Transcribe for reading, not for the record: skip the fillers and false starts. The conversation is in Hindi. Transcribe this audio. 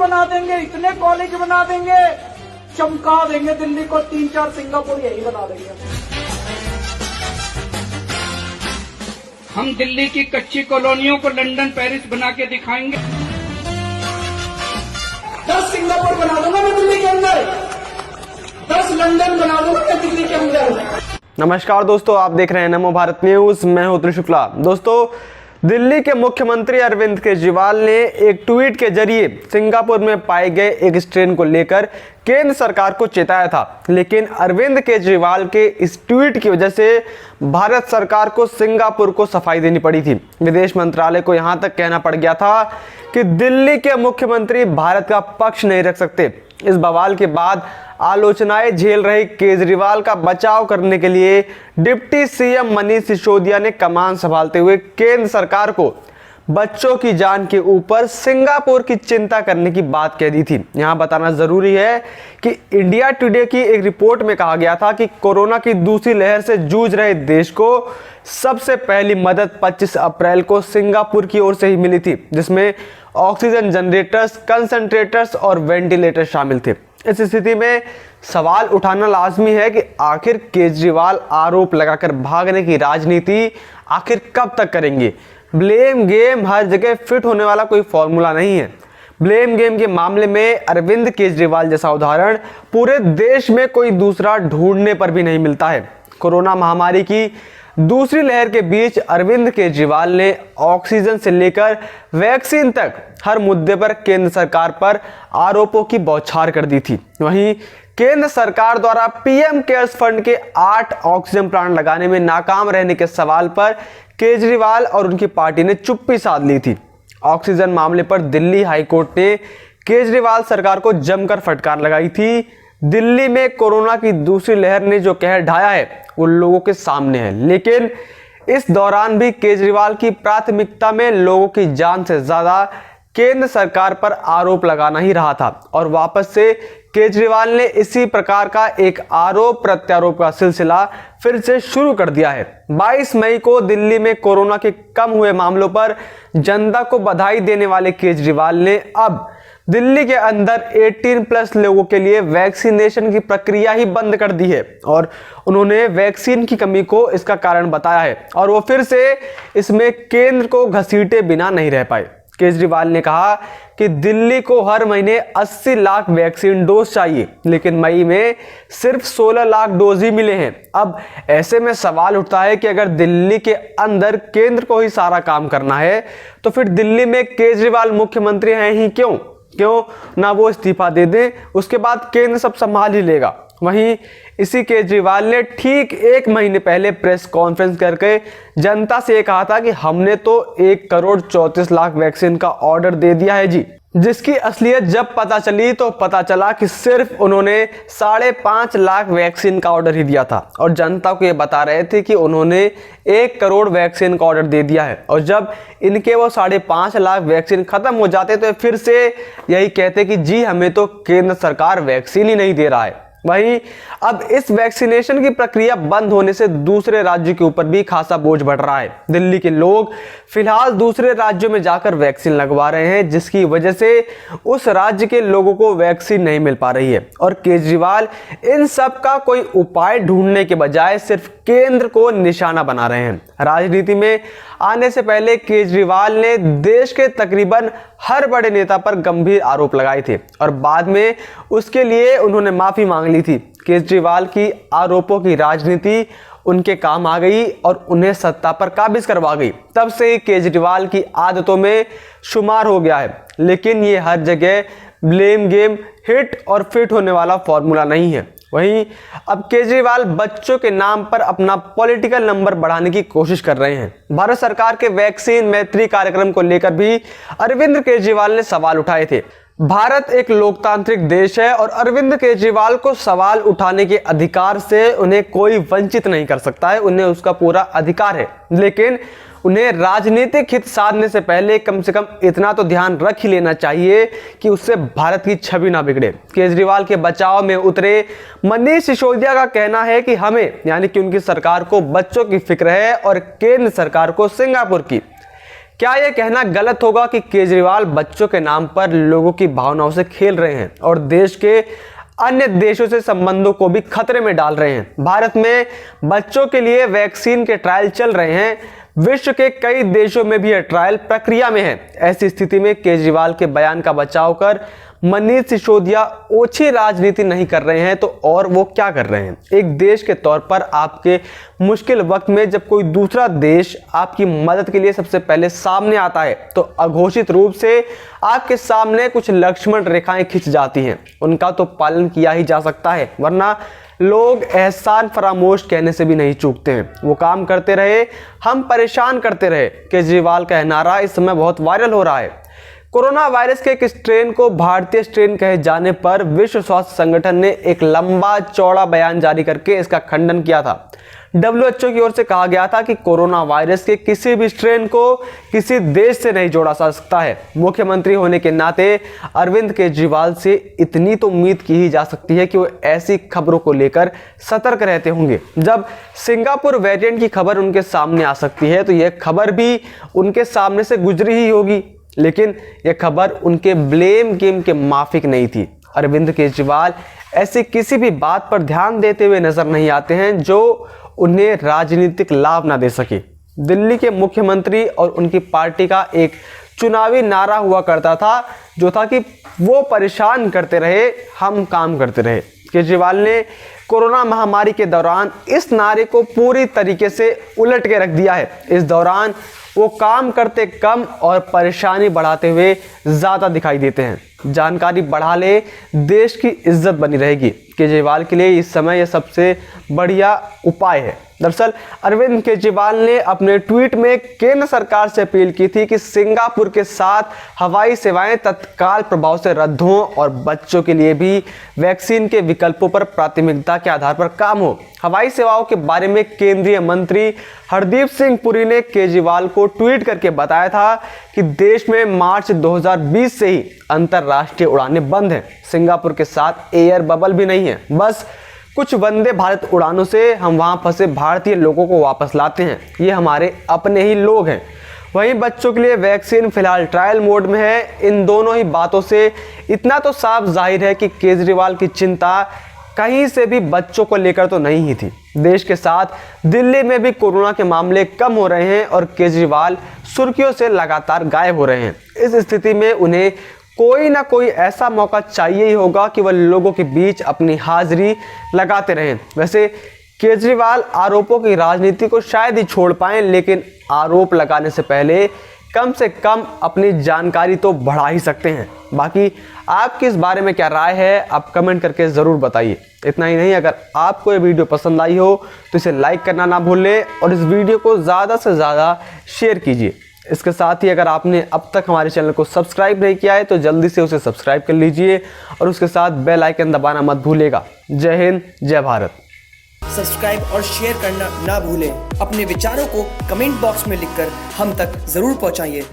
बना देंगे, इतने कॉलेज बना देंगे, चमका देंगे दिल्ली को, 3-4 सिंगापुर यही बना देंगे। हम दिल्ली की कच्ची कॉलोनियों को लंदन पेरिस बना के दिखाएंगे। 10 सिंगापुर बना दूंगा मैं दिल्ली के अंदर, 10 लंदन बना दूंगा मैं दिल्ली के अंदर। नमस्कार दोस्तों, आप देख रहे हैं नमो भारत न्यूज। मैं हूं त्रिशु शुक्ला। दोस्तों, दिल्ली के मुख्यमंत्री अरविंद केजरीवाल ने एक ट्वीट के जरिए सिंगापुर में पाए गए एक स्ट्रेन को लेकर केंद्र सरकार को चेताया था, लेकिन अरविंद केजरीवाल के इस ट्वीट की वजह से भारत सरकार को सिंगापुर को सफाई देनी पड़ी थी। विदेश मंत्रालय को यहां तक कहना पड़ गया था कि दिल्ली के मुख्यमंत्री भारत का पक्ष नहीं रख सकते। इस बवाल के बाद आलोचनाएं झेल रहे केजरीवाल का बचाव करने के लिए डिप्टी सीएम मनीष सिसोदिया ने कमान संभालते हुए केंद्र सरकार को बच्चों की जान के ऊपर सिंगापुर की चिंता करने की बात कह दी थी। यहां बताना जरूरी है कि इंडिया टुडे की एक रिपोर्ट में कहा गया था कि कोरोना की दूसरी लहर से जूझ रहे देश को सबसे पहली मदद 25 अप्रैल को सिंगापुर की ओर से ही मिली थी, जिसमें ऑक्सीजन जनरेटर्स, कंसंट्रेटर्स और वेंटिलेटर शामिल थे। इस स्थिति में सवाल उठाना लाजमी है कि आखिर केजरीवाल आरोप लगाकर भागने की राजनीति आखिर कब तक करेंगे। ब्लेम गेम हर जगह फिट होने वाला कोई फॉर्मूला नहीं है। ब्लेम गेम के मामले में अरविंद केजरीवाल जैसा उदाहरण पूरे देश में कोई दूसरा ढूंढने पर भी नहीं मिलता है। कोरोना महामारी की दूसरी लहर के बीच अरविंद केजरीवाल ने ऑक्सीजन से लेकर वैक्सीन तक हर मुद्दे पर केंद्र सरकार पर आरोपों की बौछार कर दी थी। वहीं केंद्र सरकार द्वारा पीएम केयर्स फंड के 8 ऑक्सीजन प्लांट लगाने में नाकाम रहने के सवाल पर केजरीवाल और उनकी पार्टी ने चुप्पी साध ली थी। ऑक्सीजन मामले पर दिल्ली हाईकोर्ट ने केजरीवाल सरकार को जमकर फटकार लगाई थी। दिल्ली में कोरोना की दूसरी लहर ने जो कहर ढाया है वो लोगों के सामने है, लेकिन इस दौरान भी केजरीवाल की प्राथमिकता में लोगों की जान से ज्यादा केंद्र सरकार पर आरोप लगाना ही रहा था। और वापस से केजरीवाल ने इसी प्रकार का एक आरोप प्रत्यारोप का सिलसिला फिर से शुरू कर दिया है। 22 मई को दिल्ली में कोरोना के कम हुए मामलों पर जनता को बधाई देने वाले केजरीवाल ने अब दिल्ली के अंदर 18+ लोगों के लिए वैक्सीनेशन की प्रक्रिया ही बंद कर दी है और उन्होंने वैक्सीन की कमी को इसका कारण बताया है और वो फिर से इसमें केंद्र को घसीटे बिना नहीं रह पाए। केजरीवाल ने कहा कि दिल्ली को हर महीने 80 लाख वैक्सीन डोज चाहिए, लेकिन मई में सिर्फ 16 लाख डोज ही मिले हैं। अब ऐसे में सवाल उठता है कि अगर दिल्ली के अंदर केंद्र को ही सारा काम करना है तो फिर दिल्ली में केजरीवाल मुख्यमंत्री हैं ही क्यों ना वो इस्तीफा दे दें, उसके बाद केंद्र सब संभाल ही लेगा। वहीं इसी केजरीवाल ने ठीक 1 महीने पहले प्रेस कॉन्फ्रेंस करके जनता से ये कहा था कि हमने तो 1,34,00,000 वैक्सीन का ऑर्डर दे दिया है जी, जिसकी असलियत जब पता चली तो पता चला कि सिर्फ उन्होंने 5.5 लाख वैक्सीन का ऑर्डर ही दिया था और जनता को ये बता रहे थे कि उन्होंने 1 करोड़ वैक्सीन का ऑर्डर दे दिया है। और जब इनके वो 5.5 लाख वैक्सीन खत्म हो जाते तो फिर से यही कहते कि जी हमें तो केंद्र सरकार वैक्सीन ही नहीं दे रहा है। वहीं अब इस वैक्सीनेशन की प्रक्रिया बंद होने से दूसरे राज्यों के ऊपर भी खासा बोझ बढ़ रहा है। दिल्ली के लोग फिलहाल दूसरे राज्यों में जाकर वैक्सीन लगवा रहे हैं, जिसकी वजह से उस राज्य के लोगों को वैक्सीन नहीं मिल पा रही है और केजरीवाल इन सब का कोई उपाय ढूंढने के बजाय सिर्फ केंद्र को निशाना बना रहे हैं। राजनीति में आने से पहले केजरीवाल ने देश के तकरीबन हर बड़े नेता पर गंभीर आरोप लगाए थे और बाद में उसके लिए उन्होंने माफी मांग ली थी। केजरीवाल की आरोपों की राजनीति उनके काम आ गई और उन्हें सत्ता पर काबिज करवा गई। तब से ही केजरीवाल की आदतों में शुमार हो गया है, लेकिन ये हर जगह ब्लेम गेम हिट और फिट होने वाला फॉर्मूला नहीं है। वहीं अब केजरीवाल बच्चों के नाम पर अपना पॉलिटिकल नंबर बढ़ाने की कोशिश कर रहे हैं। भारत सरकार के वैक्सीन मैत्री कार्यक्रम को लेकर भी अरविंद केजरीवाल ने सवाल उठाए थे। भारत एक लोकतांत्रिक देश है और अरविंद केजरीवाल को सवाल उठाने के अधिकार से उन्हें कोई वंचित नहीं कर सकता है, उन्हें उसका पूरा अधिकार है। लेकिन उन्हें राजनीतिक हित साधने से पहले कम से कम इतना तो ध्यान रख ही लेना चाहिए कि उससे भारत की छवि ना बिगड़े। केजरीवाल के बचाव में उतरे मनीष सिसोदिया का कहना है कि हमें यानी कि उनकी सरकार को बच्चों की फिक्र है और केंद्र सरकार को सिंगापुर की। क्या यह कहना गलत होगा कि केजरीवाल बच्चों के नाम पर लोगों की भावनाओं से खेल रहे हैं और देश के अन्य देशों से संबंधों को भी खतरे में डाल रहे हैं? भारत में बच्चों के लिए वैक्सीन के ट्रायल चल रहे हैं। विश्व के कई देशों में भी यह ट्रायल प्रक्रिया में है। ऐसी स्थिति में केजरीवाल के बयान का बचाव कर मनीष सिसोदिया ओछी राजनीति नहीं कर रहे हैं तो और वो क्या कर रहे हैं? एक देश के तौर पर आपके मुश्किल वक्त में जब कोई दूसरा देश आपकी मदद के लिए सबसे पहले सामने आता है तो अघोषित रूप से आपके सामने कुछ लक्ष्मण रेखाएं खिंच जाती हैं। उनका तो पालन किया ही जा सकता है, वरना लोग एहसान फरामोश कहने से भी नहीं चूकते हैं। वो काम करते रहे, हम परेशान करते रहे। केजरीवाल का नारा इस समय बहुत वायरल हो रहा है। कोरोना वायरस के एक स्ट्रेन को भारतीय स्ट्रेन कहे जाने पर विश्व स्वास्थ्य संगठन ने एक लंबा चौड़ा बयान जारी करके इसका खंडन किया था। WHO की ओर से कहा गया था कि कोरोना वायरस के किसी भी स्ट्रेन को किसी देश से नहीं जोड़ा जा सकता है। मुख्यमंत्री होने के नाते अरविंद केजरीवाल से इतनी तो उम्मीद की ही जा सकती है कि वो ऐसी खबरों को लेकर सतर्क रहते होंगे। जब सिंगापुर वेरिएंट की खबर उनके सामने आ सकती है तो यह खबर भी उनके सामने से गुजरी ही होगी, लेकिन यह खबर उनके ब्लेम गेम के माफिक नहीं थी। अरविंद केजरीवाल ऐसी किसी भी बात पर ध्यान देते हुए नजर नहीं आते हैं जो उन्हें राजनीतिक लाभ ना दे सके। दिल्ली के मुख्यमंत्री और उनकी पार्टी का एक चुनावी नारा हुआ करता था जो था कि वो परेशान करते रहे, हम काम करते रहे। केजरीवाल ने कोरोना महामारी के दौरान इस नारे को पूरी तरीके से उलट के रख दिया है। इस दौरान वो काम करते कम और परेशानी बढ़ाते हुए ज़्यादा दिखाई देते हैं। जानकारी बढ़ा ले, देश की इज्जत बनी रहेगी। केजरीवाल के लिए इस समय यह सबसे बढ़िया उपाय है। दरअसल अरविंद केजरीवाल ने अपने ट्वीट में केंद्र सरकार से अपील की थी कि सिंगापुर के साथ हवाई सेवाएं तत्काल प्रभाव से रद्द हों और बच्चों के लिए भी वैक्सीन के विकल्पों पर प्राथमिकता के आधार पर काम हो। हवाई सेवाओं के बारे में केंद्रीय मंत्री हरदीप सिंह पुरी ने केजरीवाल को ट्वीट करके बताया था कि देश में मार्च 2020 से ही अंतरराष्ट्रीय उड़ानें बंद हैं। सिंगापुर के साथ एयर बबल भी नहीं है। बस कुछ वंदे भारत उड़ानों से हम वहां फंसे भारतीय लोगों को वापस लाते हैं। ये हमारे अपने ही लोग हैं। वहीं बच्चों के लिए वैक्सीन फिलहाल ट्रायल मोड में है। इन दोनों ही बातों से इतना तो साफ जाहिर है कि केजरीवाल की चिंता कहीं से भी बच्चों को लेकर तो नहीं ही थी। देश के साथ दिल्ली में भी कोरोना के मामले कम हो रहे हैं और केजरीवाल सुर्खियों से लगातार गायब हो रहे हैं। इस स्थिति में उन्हें कोई ना कोई ऐसा मौका चाहिए ही होगा कि वह लोगों के बीच अपनी हाजिरी लगाते रहें। वैसे केजरीवाल आरोपों की राजनीति को शायद ही छोड़ पाएं, लेकिन आरोप लगाने से पहले कम से कम अपनी जानकारी तो बढ़ा ही सकते हैं। बाकी आपकी इस बारे में क्या राय है, आप कमेंट करके ज़रूर बताइए। इतना ही नहीं, अगर आपको ये वीडियो पसंद आई हो तो इसे लाइक करना ना भूलें और इस वीडियो को ज़्यादा से ज़्यादा शेयर कीजिए। इसके साथ ही अगर आपने अब तक हमारे चैनल को सब्सक्राइब नहीं किया है तो जल्दी से उसे सब्सक्राइब कर लीजिए और उसके साथ बेल आइकन दबाना मत भूलिएगा। जय हिंद, जय भारत। सब्सक्राइब और शेयर करना ना भूलें। अपने विचारों को कमेंट बॉक्स में लिखकर हम तक जरूर पहुंचाइए।